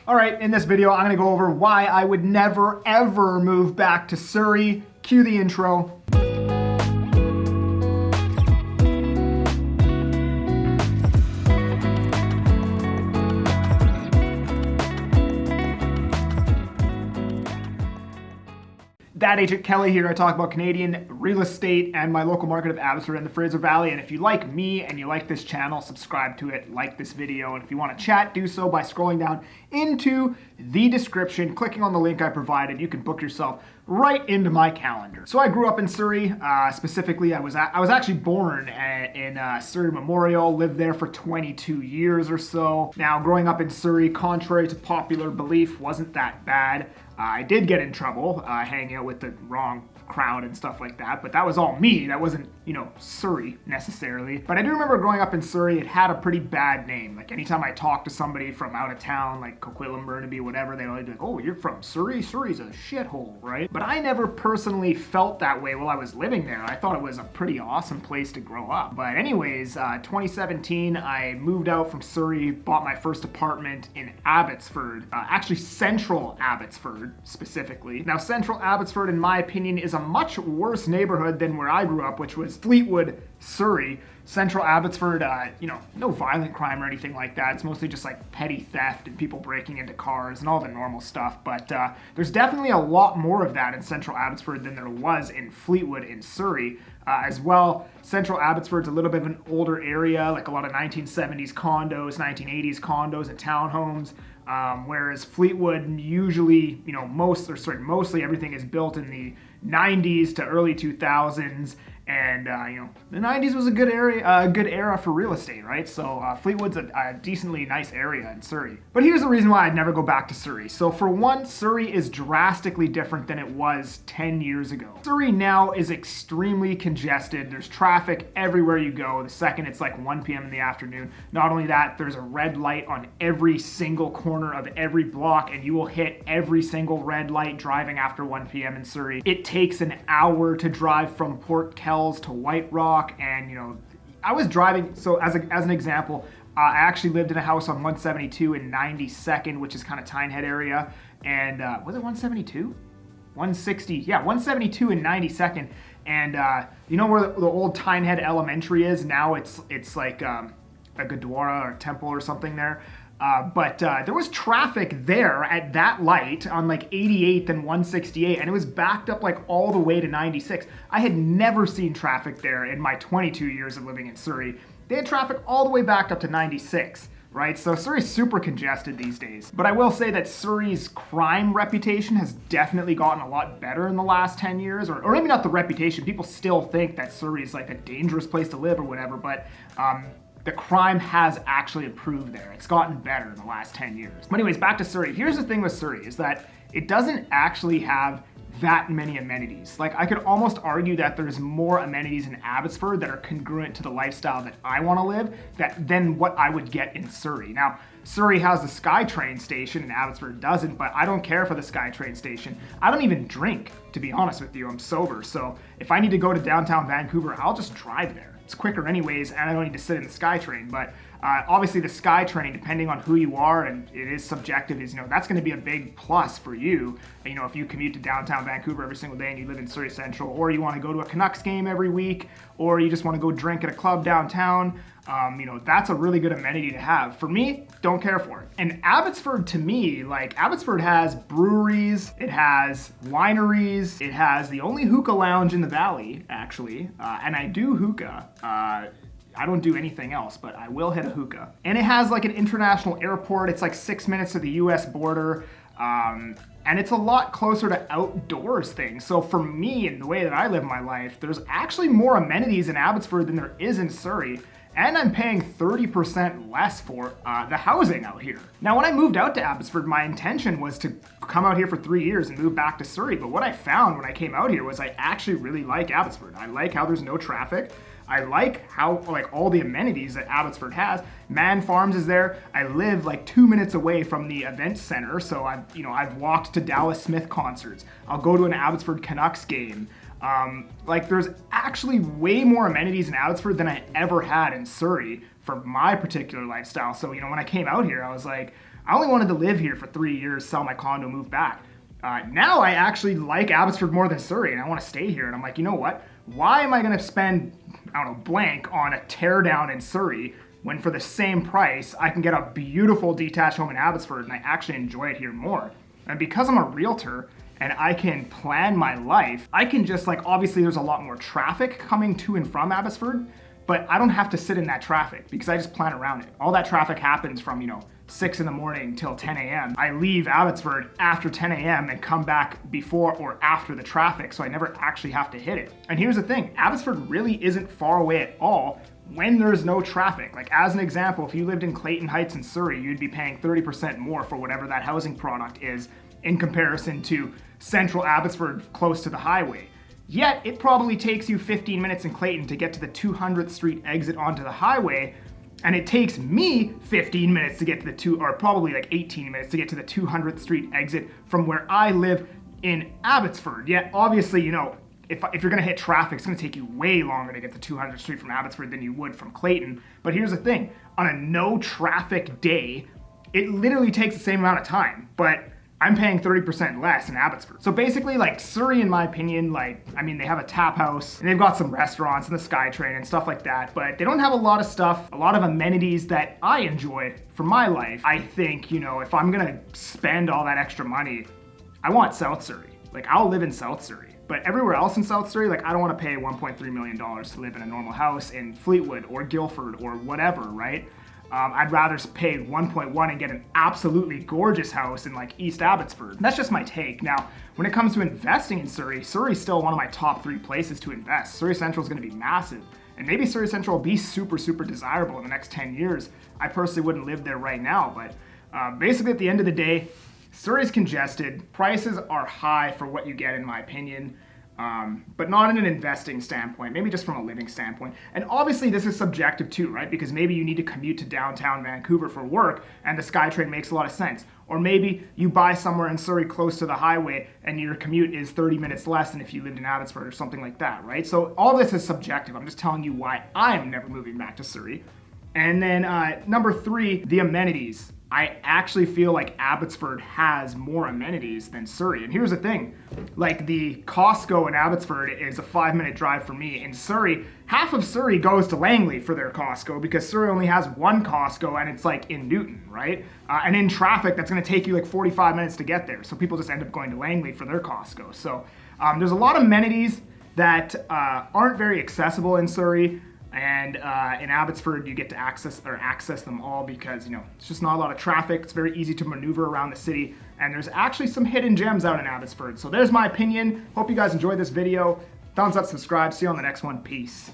All right, in this video, I'm gonna go over why I would never, ever move back to Surrey. Cue the intro. Thatagentkelly here. I talk about Canadian real estate and my local market of Abbotsford and the Fraser Valley. And if you like me and you like this channel, subscribe to it, like this video. And if you want to chat, do so by scrolling down into the description, clicking on the link I provided. You can book yourself right into my calendar. So I grew up in Surrey. Specifically, I was actually born in Surrey Memorial, lived there for 22 years or so. Now, growing up in Surrey, contrary to popular belief, wasn't that bad. I did get in trouble hanging out with the wrong crowd and stuff like that, but that was all me. That wasn't, Surrey necessarily. But I do remember growing up in Surrey, it had a pretty bad name. Like anytime I talked to somebody from out of town, like Coquitlam, Burnaby, whatever, they'd always be like, oh, you're from Surrey? Surrey's a shithole, right? But I never personally felt that way while I was living there. I thought it was a pretty awesome place to grow up. But anyways, 2017, I moved out from Surrey, bought my first apartment in Abbotsford, actually central Abbotsford specifically. Now, central Abbotsford, in my opinion, is a much worse neighborhood than where I grew up, which was Fleetwood, Surrey. Central Abbotsford, no violent crime or anything like that. It's mostly just like petty theft and people breaking into cars and all the normal stuff. But there's definitely a lot more of that in Central Abbotsford than there was in Fleetwood in Surrey. As well, Central Abbotsford's a little bit of an older area, like a lot of 1970s condos, 1980s condos and townhomes. Whereas Fleetwood usually, mostly everything is built in the 90s to early 2000s. And, the 90s was a good era for real estate, right? So Fleetwood's a decently nice area in Surrey. But here's the reason why I'd never go back to Surrey. So for one, Surrey is drastically different than it was 10 years ago. Surrey now is extremely congested. There's traffic everywhere you go. The second it's like 1 p.m. in the afternoon. Not only that, there's a red light on every single corner of every block, and you will hit every single red light driving after 1 p.m. in Surrey. It takes an hour to drive from Port Kelly to White Rock, and I was driving. So as an example, I actually lived in a house on 172 in 92nd, which is kind of Tynehead area, and was it 172? 160, yeah, 172 in 92nd, and where the old Tynehead Elementary is now? It's like a Gurdwara or temple or something there. But there was traffic there at that light on like 88th and 168, and it was backed up like all the way to 96. I had never seen traffic there in my 22 years of living in Surrey. They had traffic all the way backed up to 96, right? So Surrey's super congested these days. But I will say that Surrey's crime reputation has definitely gotten a lot better in the last 10 years, or maybe not the reputation. People still think that Surrey is like a dangerous place to live or whatever, but the crime has actually improved there. It's gotten better in the last 10 years. But anyways, back to Surrey. Here's the thing with Surrey is that it doesn't actually have that many amenities. Like, I could almost argue that there's more amenities in Abbotsford that are congruent to the lifestyle that I want to live than what I would get in Surrey. Now, Surrey has the SkyTrain station and Abbotsford doesn't, but I don't care for the SkyTrain station. I don't even drink, to be honest with you. I'm sober, so if I need to go to downtown Vancouver, I'll just drive there. It's quicker anyways, and I don't need to sit in the SkyTrain. But obviously the SkyTrain, depending on who you are, and it is subjective, is that's going to be a big plus for you. If you commute to downtown Vancouver every single day and you live in Surrey Central, or you want to go to a Canucks game every week, or you just want to go drink at a club downtown, that's a really good amenity to have. For me, don't care for it. And Abbotsford, to me, Abbotsford has breweries, it has wineries, it has the only hookah lounge in the valley, actually, and I do hookah. I don't do anything else, but I will hit a hookah. And it has like an international airport. It's like 6 minutes to the US border. And it's a lot closer to outdoors things. So for me, and the way that I live my life, there's actually more amenities in Abbotsford than there is in Surrey. And I'm paying 30% less for the housing out here. Now, when I moved out to Abbotsford, my intention was to come out here for 3 years and move back to Surrey. But what I found when I came out here was I actually really like Abbotsford. I like how there's no traffic. I like how, all the amenities that Abbotsford has. Man Farms is there. I live 2 minutes away from the event center, so I've walked to Dallas Smith concerts. I'll go to an Abbotsford Canucks game. There's actually way more amenities in Abbotsford than I ever had in Surrey for my particular lifestyle. So, when I came out here, I was like, I only wanted to live here for 3 years, sell my condo, move back. Now I actually like Abbotsford more than Surrey, and I want to stay here. And I'm like, you know what? Why am I going to spend, I don't know, blank on a teardown in Surrey when for the same price I can get a beautiful detached home in Abbotsford and I actually enjoy it here more? And because I'm a realtor and I can plan my life, I can just like, obviously there's a lot more traffic coming to and from Abbotsford, but I don't have to sit in that traffic because I just plan around it. All that traffic happens from, 6 in the morning till 10 a.m. I leave Abbotsford after 10 a.m. and come back before or after the traffic, so I never actually have to hit it. And here's the thing, Abbotsford really isn't far away at all when there's no traffic. Like as an example, if you lived in Clayton Heights in Surrey, you'd be paying 30% more for whatever that housing product is in comparison to central Abbotsford close to the highway. Yet, it probably takes you 15 minutes in Clayton to get to the 200th Street exit onto the highway, and it takes me 15 minutes to get to or probably like 18 minutes to get to the 200th Street exit from where I live in Abbotsford. Yet, obviously, if you're gonna hit traffic, it's gonna take you way longer to get to 200th Street from Abbotsford than you would from Clayton. But here's the thing, on a no traffic day, it literally takes the same amount of time, but I'm paying 30% less in Abbotsford. So basically, like Surrey, in my opinion, they have a tap house and they've got some restaurants and the SkyTrain and stuff like that, but they don't have a lot of stuff, a lot of amenities that I enjoy for my life. I think, if I'm gonna spend all that extra money, I want South Surrey. Like I'll live in South Surrey. But everywhere else in South Surrey, like I don't want to pay $1.3 million to live in a normal house in Fleetwood or Guildford or whatever, right? I'd rather pay 1.1 and get an absolutely gorgeous house in like East Abbotsford. That's just my take. Now, when it comes to investing in Surrey, Surrey's still one of my top 3 places to invest. Surrey Central is going to be massive. And maybe Surrey Central will be super, super desirable in the next 10 years. I personally wouldn't live there right now, but basically at the end of the day, Surrey's congested. Prices are high for what you get, in my opinion. But not in an investing standpoint, maybe just from a living standpoint. And obviously this is subjective too, right? Because maybe you need to commute to downtown Vancouver for work and the SkyTrain makes a lot of sense. Or maybe you buy somewhere in Surrey close to the highway and your commute is 30 minutes less than if you lived in Abbotsford or something like that, right? So all this is subjective. I'm just telling you why I'm never moving back to Surrey. And then number 3, the amenities. I actually feel like Abbotsford has more amenities than Surrey. And here's the thing, like the Costco in Abbotsford is a 5-minute drive for me. In Surrey, half of Surrey goes to Langley for their Costco because Surrey only has one Costco and it's like in Newton, right? And in traffic, that's gonna take you like 45 minutes to get there. So people just end up going to Langley for their Costco. So there's a lot of amenities that aren't very accessible in Surrey. And in Abbotsford, you get to access them all because, it's just not a lot of traffic. It's very easy to maneuver around the city. And there's actually some hidden gems out in Abbotsford. So there's my opinion. Hope you guys enjoyed this video. Thumbs up, subscribe. See you on the next one. Peace.